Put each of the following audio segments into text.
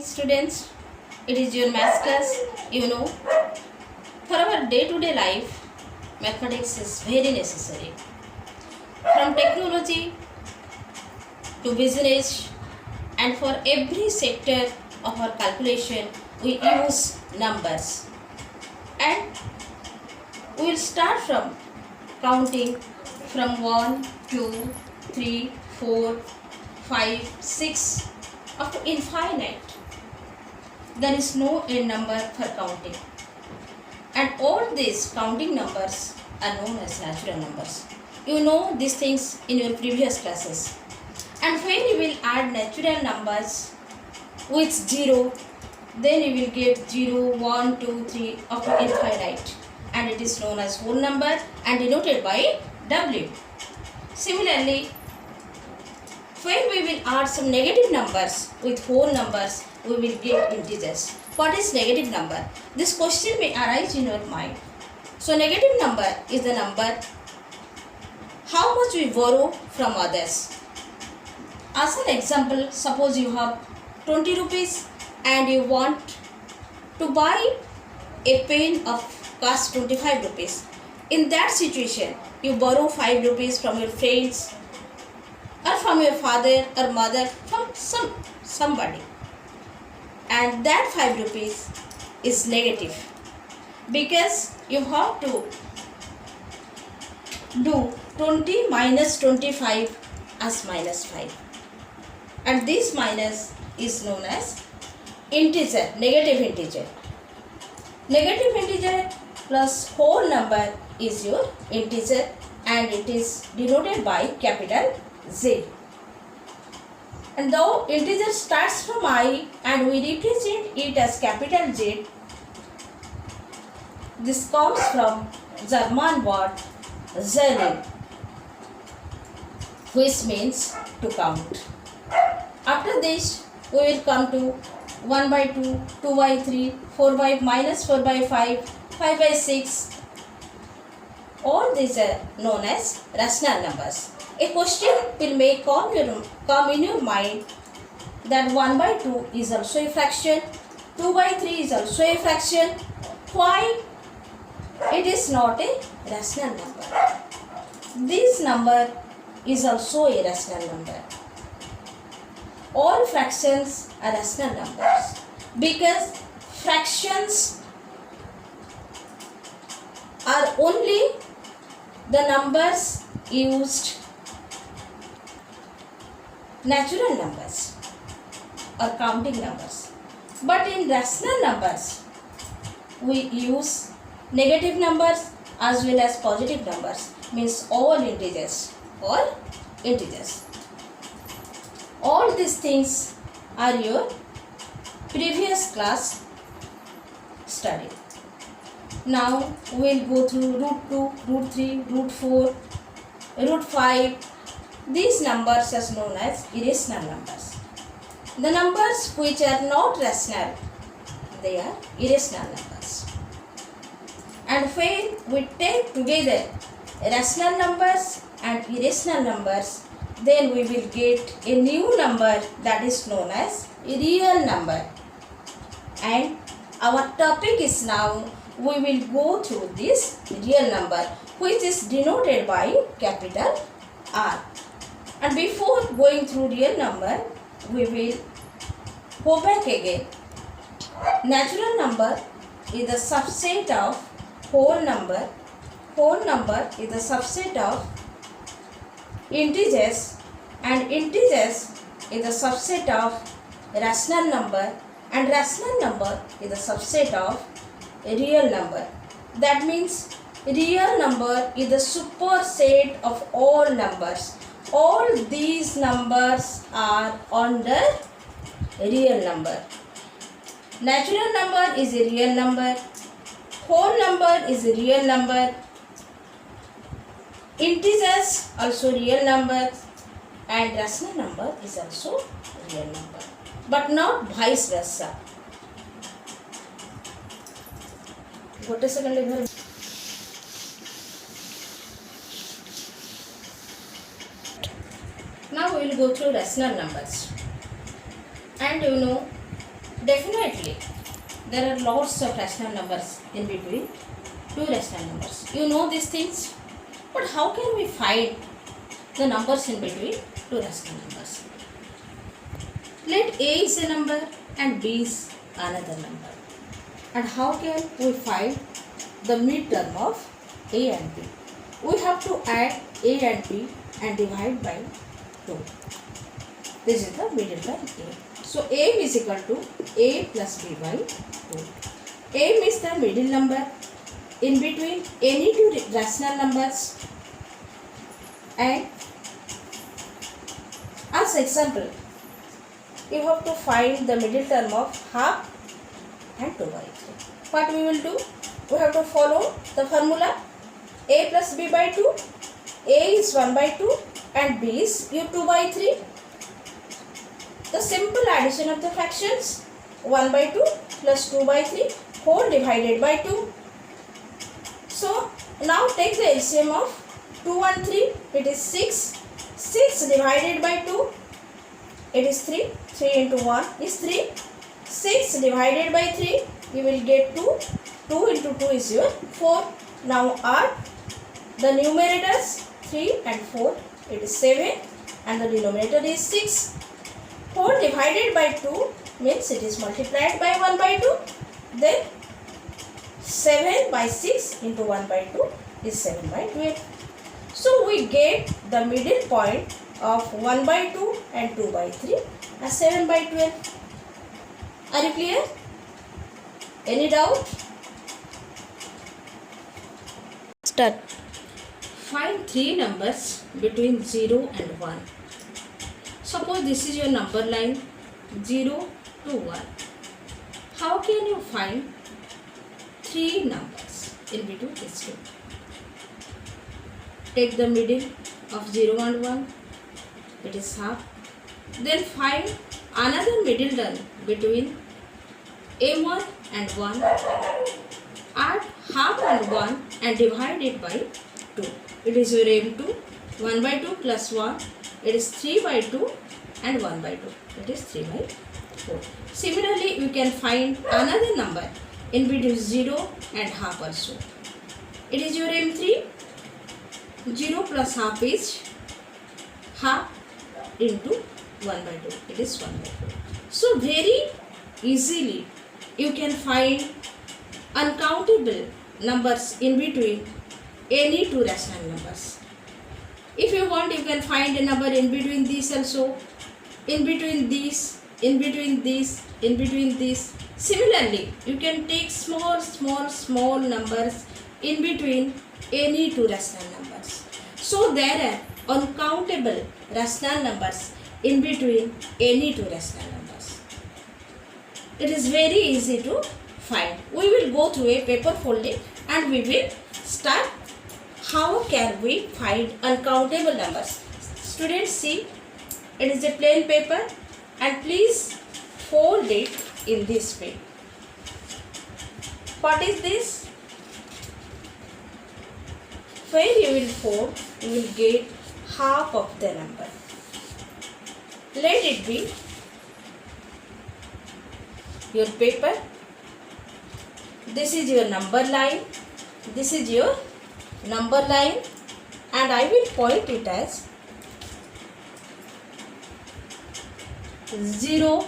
students. It is your maths class. For our day-to-day life, mathematics is very necessary. From technology to business and for every sector of our calculation, we use numbers. And we will start from counting from 1, 2, 3, 4, 5, 6 up to infinite. There is no end number for counting. And all these counting numbers are known as natural numbers. You know these things in your previous classes. And when you will add natural numbers with 0, then you will get 0, 1, 2, 3 up to infinite. And it is known as whole number and denoted by W. Similarly, when we will add some negative numbers with whole numbers, we will get integers. What is negative number? This question may arise in your mind. So negative number is the number how much we borrow from others. As an example, suppose you have 20 rupees and you want to buy a pen of cost 25 rupees. In that situation, you borrow 5 rupees from your friends or from your father or mother, from somebody. And that 5 rupees is negative because you have to do 20 minus 25 as minus 5. And this minus is known as integer, negative integer. Negative integer plus whole number is your integer and it is denoted by capital Z. And though integer starts from I and we represent it as capital Z, this comes from German word zählen, which means to count. After this, we will come to 1 by 2, 2 by 3, 4 by minus 4 by 5, 5 by 6. All these are known as rational numbers. A question will come in your mind that 1 by 2 is also a fraction, 2 by 3 is also a fraction. Why it is not a rational number? This number is also a rational number. All fractions are rational numbers because fractions are only the numbers used natural numbers or counting numbers. But in rational numbers, we use negative numbers as well as positive numbers, means all integers. All these things are your previous class study. Now we will go through root 2, root 3, root 4, root 5. These numbers are known as irrational numbers. The numbers which are not rational, they are irrational numbers. And when we take together rational numbers and irrational numbers, then we will get a new number that is known as a real number. And our topic is now, we will go through this real number which is denoted by capital R. And before going through real number, we will go back again. Natural number is the subset of whole number. Whole number is the subset of integers and integers is the subset of rational number and rational number is the subset of a real number. That means real number is the superset of all numbers. All these numbers are under real number. Natural number is a real number. Whole number is a real number. Integers also real numbers. And rational number is also real number. But not vice versa. Now we will go through rational numbers. And Definitely, there are lots of rational numbers in between two rational numbers. You know these things, but how can we find the numbers in between two rational numbers? Let A is a number and B is another number. And how can we find the midterm of A and B? We have to add A and B and divide by 2. This is the middle term A. So A is equal to A plus B by 2. A is the middle number in between any two rational numbers. And as example, you have to find the middle term of half and 2 by 3. What we will do? We have to follow the formula A plus B by 2. A is 1 by 2 and B is 2 by 3. The simple addition of the fractions 1 by 2 plus 2 by 3 whole divided by 2. So now take the LCM of 2 and 3. It is 6. 6 divided by 2. It is 3. 3 into 1 is 3. 6 divided by 3. You will get 2. 2 into 2 is your 4. Now add the numerators 3 and 4. It is 7 and the denominator is 6. 4 divided by 2 means it is multiplied by 1 by 2. Then 7 by 6 into 1 by 2 is 7 by 12. So we get the middle point of 1 by 2 and 2 by 3 as 7 by 12. Are you clear? Any doubt? Start. Find three numbers between 0 and 1. Suppose this is your number line 0 to 1. How can you find three numbers in between these two? Take the middle of 0 and 1. It is half. Then find another middle term between M1 and 1. Add half and 1 and divide it by 2. It is your M2. 1 by 2 plus 1. It is 3 by 2 and 1 by 2. It is 3 by 4. Similarly, you can find another number in between 0 and half also. It is your M3. 0 plus half is half into 1 by 2. It is 1 by 2. So very easily you can find uncountable numbers in between any two rational numbers. If you want, you can find a number in between these also, in between these, in between these, in between these. Similarly, you can take small numbers in between any two rational numbers. So there are uncountable rational numbers in between any two rational numbers. It is very easy to find. We will go through a paper folding and we will start how can we find uncountable numbers. Students, see, it is a plain paper and please fold it in this way. What is this? When you will fold, you will get half of the number. Let it be your paper. This is your number line. This is your number line and I will point it as 0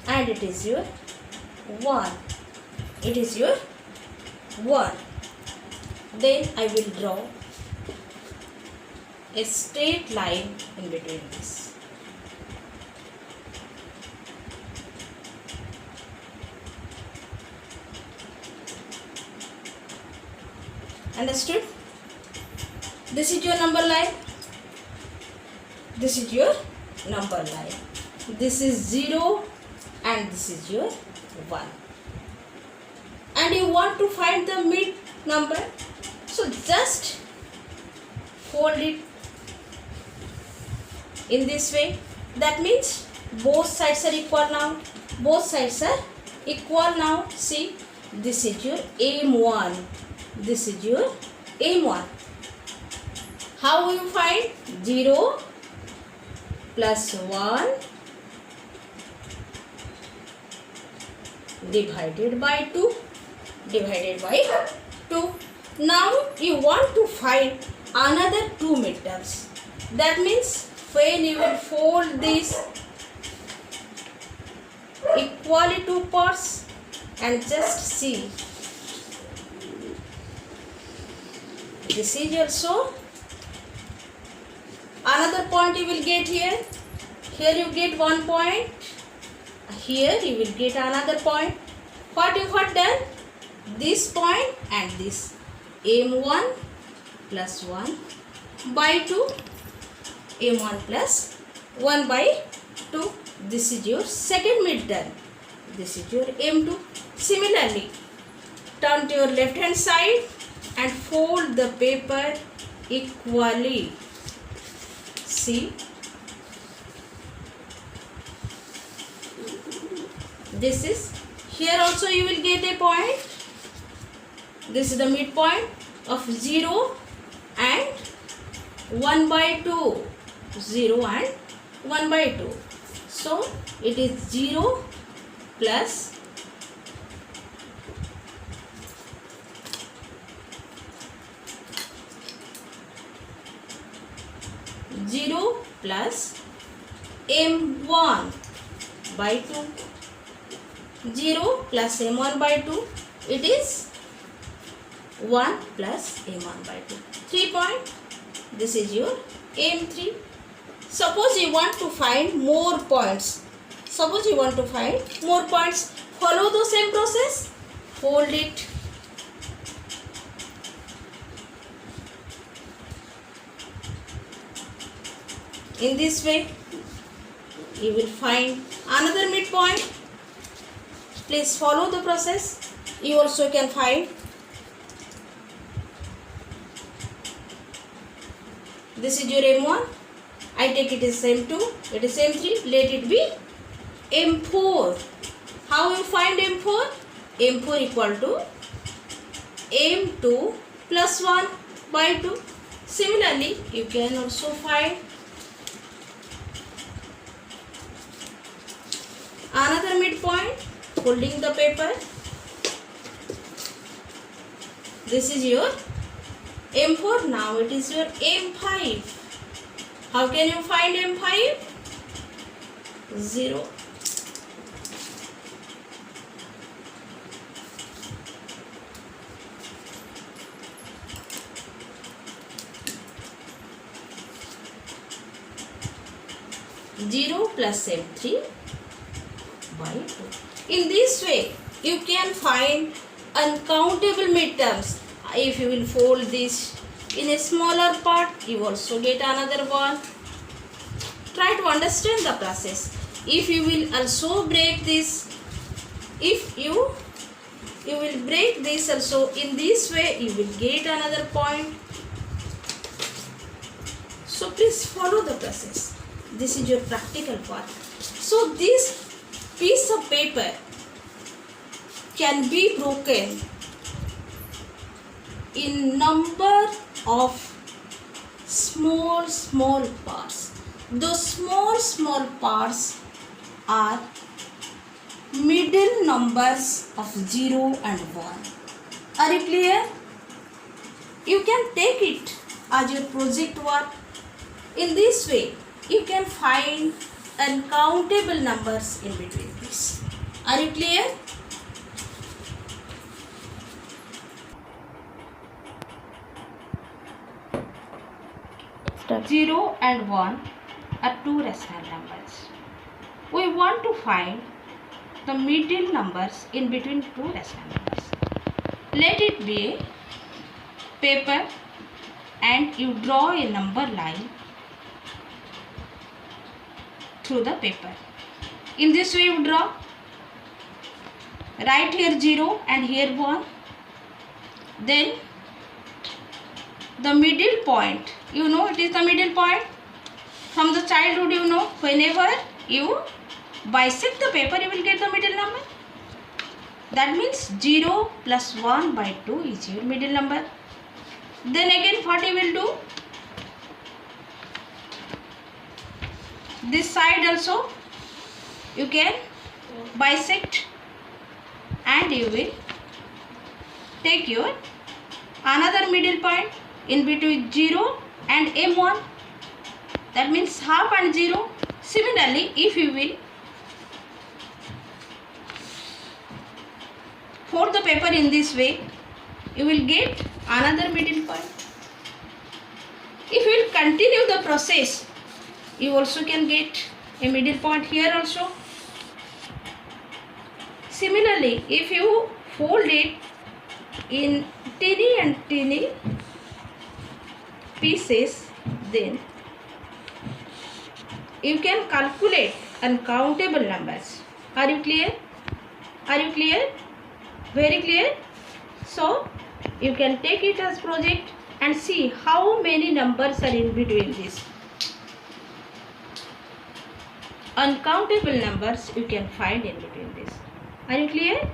and it is your 1. It is your 1. Then I will draw a straight line in between this. Understood? This is your number line. This is your number line. This is 0 and this is your 1. And you want to find the mid number. So just fold it in this way. That means both sides are equal now. Both sides are equal now. See, this is your M1. This is your M1. How will you find? 0 plus 1 divided by 2, divided by 2. Now you want to find another 2 midterms. That means when you will fold this equally 2 parts and just see. This is also another point you will get here. Here you get 1 point. Here you will get another point. What you have done? This point and this. M1 plus 1 by 2. M1 plus 1 by 2. This is your second midterm. This is your M2. Similarly, turn to your left hand side and fold the paper equally. See, this is, here also you will get a point. This is the midpoint of 0 and 1 by 2. 0 and 1 by 2. So it is 0 plus 0 plus M1 by 2. 0 plus M1 by 2. It is 1 plus M1 by 2. 3 point. This is your M3. Suppose you want to find more points. Suppose you want to find more points. Follow the same process. Fold it. In this way, you will find another midpoint. Please follow the process. You also can find. This is your M1. I take it as M2. It is M3. Let it be M4. How you find M4? M4 equal to M2 plus 1 by 2. Similarly, you can also find another midpoint. Holding the paper. This is your M4. Now it is your M5. How can you find M5? 0. Zero plus M3 by 2. In this way, you can find uncountable midterms. If you will fold this in a smaller part, you also get another one. Try to understand the process. If you will also break this, if you will break this also, in this way you will get another point. So please follow the process. This is your practical part. So this piece of paper can be broken in number of small parts. Those small parts are middle numbers of 0 and 1. Are you clear? You can take it as your project work. In this way, you can find uncountable numbers in between this. Are you clear? Start. 0 and 1 are two rational numbers. We want to find the middle numbers in between two rational numbers. Let it be a paper and you draw a number line through the paper. In this way you draw. Write here 0 and here 1. Then the middle point, you know it is the middle point. From the childhood you know, whenever you bisect the paper you will get the middle number. That means 0 plus 1 by 2 is your middle number. Then again what you will do? This side also you can bisect and you will take your another middle point in between 0 and M1, that means half and 0. Similarly, if you will fold the paper in this way, you will get another middle point. If you will continue the process, you also can get a middle point here also. Similarly, if you fold it in teeny and teeny pieces, then you can calculate uncountable numbers. Are you clear? Are you clear? Very clear? So you can take it as project and see how many numbers are in between this. Uncountable numbers you can find in between this. Are you clear?